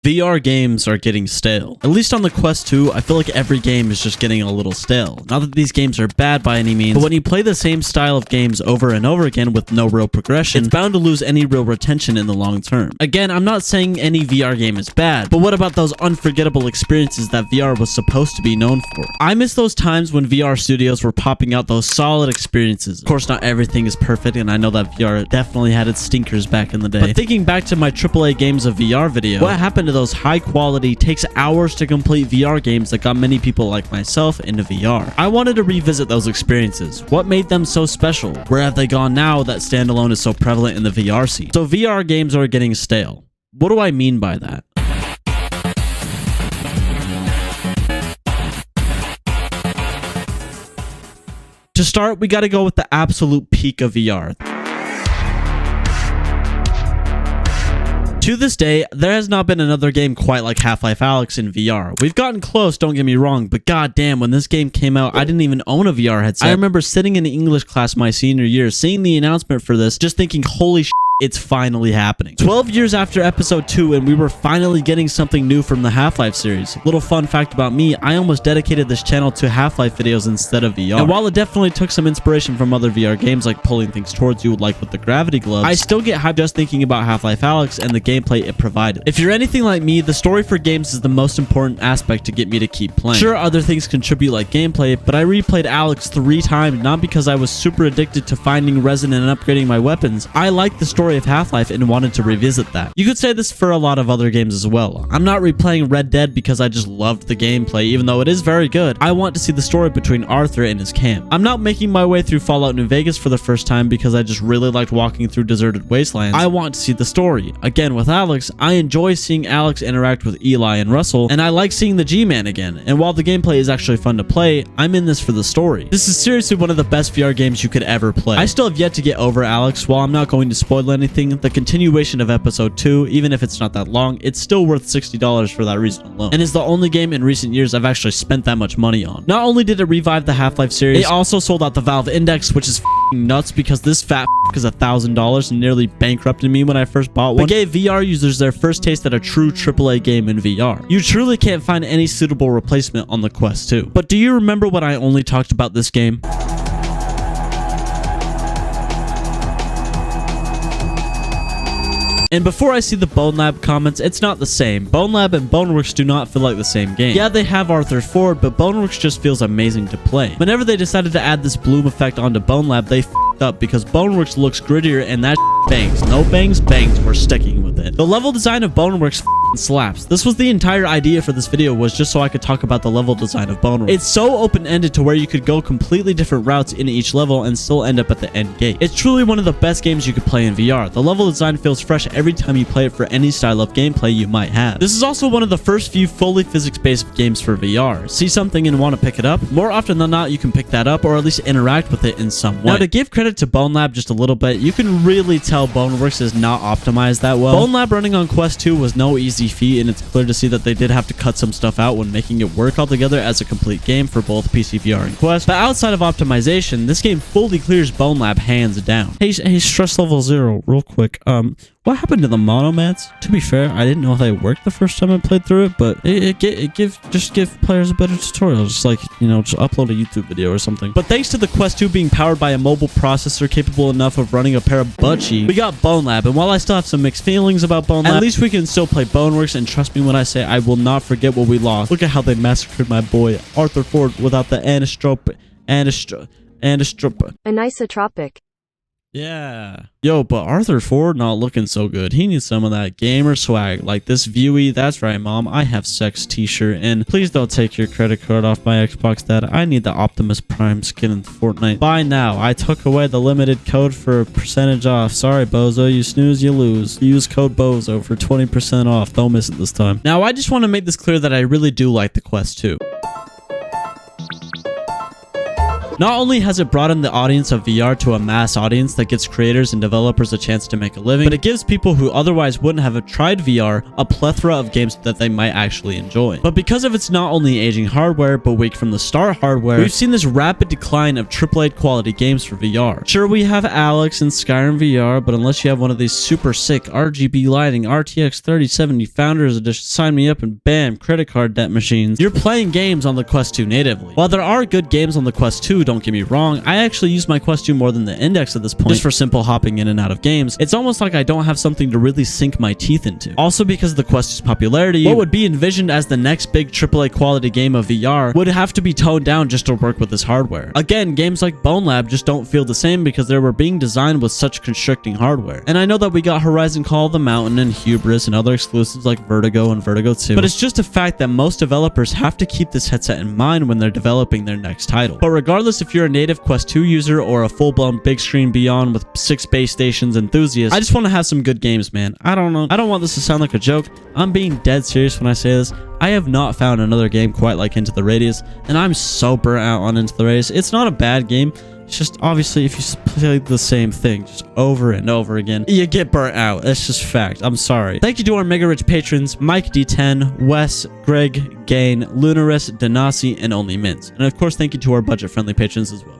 VR games are getting stale. At least on the Quest 2, I feel like every game is just getting a little stale. Not that these games are bad by any means, but when you play the same style of games over and over again with no real progression, it's bound to lose any real retention in the long term. Again, I'm not saying any VR game is bad, but what about those unforgettable experiences that VR was supposed to be known for? I miss those times when VR studios were popping out those solid experiences. Of course, not everything is perfect, and I know that VR definitely had its stinkers back in the day. But thinking back to my AAA games of VR video, what happened to those high quality, takes hours to complete VR games that got many people like myself into VR? I wanted to revisit those experiences. What made them so special? Where have they gone now that standalone is so prevalent in the VR scene? So VR games are getting stale. What do I mean by that? To start, we gotta go with the absolute peak of VR. To this day, there has not been another game quite like Half-Life Alyx in VR. We've gotten close, don't get me wrong, but goddamn, when this game came out, I didn't even own a VR headset. I remember sitting in English class my senior year, seeing the announcement for this, just thinking, holy shit, it's finally happening. 12 years after episode 2 and we were finally getting something new from the Half-Life series. Little fun fact about me, I almost dedicated this channel to Half-Life videos instead of VR. And while it definitely took some inspiration from other VR games like pulling things towards you like with the gravity gloves, I still get hyped just thinking about Half-Life Alyx and the gameplay it provided. If you're anything like me, the story for games is the most important aspect to get me to keep playing. Sure, other things contribute like gameplay, but I replayed Alyx 3 times not because I was super addicted to finding resin and upgrading my weapons. I liked the story of Half-Life and wanted to revisit that. You could say this for a lot of other games as well. I'm not replaying Red Dead because I just loved the gameplay, even though it is very good. I want to see the story between Arthur and his camp. I'm not making my way through Fallout New Vegas for the first time because I just really liked walking through deserted wastelands. I want to see the story. Again, with Alyx, I enjoy seeing Alex interact with Eli and Russell, and I like seeing the G-Man again. And while the gameplay is actually fun to play, I'm in this for the story. This is seriously one of the best VR games you could ever play. I still have yet to get over Alyx. While I'm not going to spoil anything, the continuation of episode 2, even if it's not that long, it's still worth $60 for that reason alone, and is the only game in recent years I've actually spent that much money on. Not only did it revive the Half-Life series, it also sold out the Valve Index, which is nuts because this fat is $1,000 and nearly bankrupted me when I first bought one. It gave VR users their first taste at a true AAA game in VR. You truly can't find any suitable replacement on the Quest 2. But do you remember when I only talked about this game? And before I see the Bonelab comments, it's not the same. Bonelab and Boneworks do not feel like the same game. Yeah, they have Arthur Ford, but Boneworks just feels amazing to play. Whenever they decided to add this bloom effect onto Bonelab, they f***ed up because Boneworks looks grittier and that bangs. No bangs, bangs. We're sticking with it. The level design of Boneworks slaps. This was the entire idea for this video, was just so I could talk about the level design of Boneworks. It's so open-ended to where you could go completely different routes in each level and still end up at the end gate. It's truly one of the best games you could play in VR. The level design feels fresh every time you play it for any style of gameplay you might have. This is also one of the first few fully physics-based games for VR. See something and want to pick it up? More often than not, you can pick that up or at least interact with it in some way. Now, to give credit to Bonelab just a little bit, you can really tell Boneworks is not optimized that well. Bonelab running on Quest 2 was no easy feat, and it's clear to see that they did have to cut some stuff out when making it work altogether as a complete game for both PC VR and Quest. But outside of optimization, this game fully clears Bonelab hands down. Hey, stress level 0, real quick. What happened to the monomats? To be fair, I didn't know if they worked the first time I played through it, but just give players a better tutorial. Just like, you know, just upload a YouTube video or something. But thanks to the Quest 2 being powered by a mobile processor capable enough of running a pair of butt cheeks, we got Bonelab. And while I still have some mixed feelings about Bonelab, at least we can still play Boneworks, and trust me when I say I will not forget what we lost. Look at how they massacred my boy Arthur Ford without the anisotropic. Yeah. Yo, but Arthur Ford not looking so good. He needs some of that gamer swag. Like this Viewie, that's right, Mom. I have sex t-shirt. And please don't take your credit card off my Xbox, Dad. I need the Optimus Prime skin in Fortnite. Buy now. I took away the limited code for a percentage off. Sorry, Bozo. You snooze, you lose. Use code Bozo for 20% off. Don't miss it this time. Now, I just want to make this clear that I really do like the Quest 2. Not only has it broadened the audience of VR to a mass audience that gives creators and developers a chance to make a living, but it gives people who otherwise wouldn't have tried VR a plethora of games that they might actually enjoy. But because of its not only aging hardware, but weak from the start hardware, we've seen this rapid decline of AAA quality games for VR. Sure, we have Alyx and Skyrim VR, but unless you have one of these super sick RGB lighting RTX 3070 Founders Edition, sign me up and bam, credit card debt machines, you're playing games on the Quest 2 natively. While there are good games on the Quest 2, don't get me wrong, I actually use my Quest 2 more than the Index at this point, just for simple hopping in and out of games. It's almost like I don't have something to really sink my teeth into. Also, because of the Quest 2's popularity, what would be envisioned as the next big AAA quality game of VR would have to be toned down just to work with this hardware. Again, games like Bonelab just don't feel the same because they were being designed with such constricting hardware. And I know that we got Horizon Call of the Mountain and Hubris and other exclusives like Vertigo and Vertigo 2, but it's just a fact that most developers have to keep this headset in mind when they're developing their next title. But regardless if you're a native Quest 2 user or a full-blown big screen Beyond with 6 base stations enthusiast, I just want to have some good games, man. I don't know. I don't want this to sound like a joke. I'm being dead serious when I say this. I have not found another game quite like Into the Radius, and I'm so burnt out on Into the Radius. It's not a bad game. It's just obviously if you play the same thing just over and over again, you get burnt out. That's just fact. I'm sorry. Thank you to our mega rich patrons, Mike D10, Wes, Greg, Gain, Lunaris, Danasi, and Only Mints. And of course, thank you to our budget friendly patrons as well.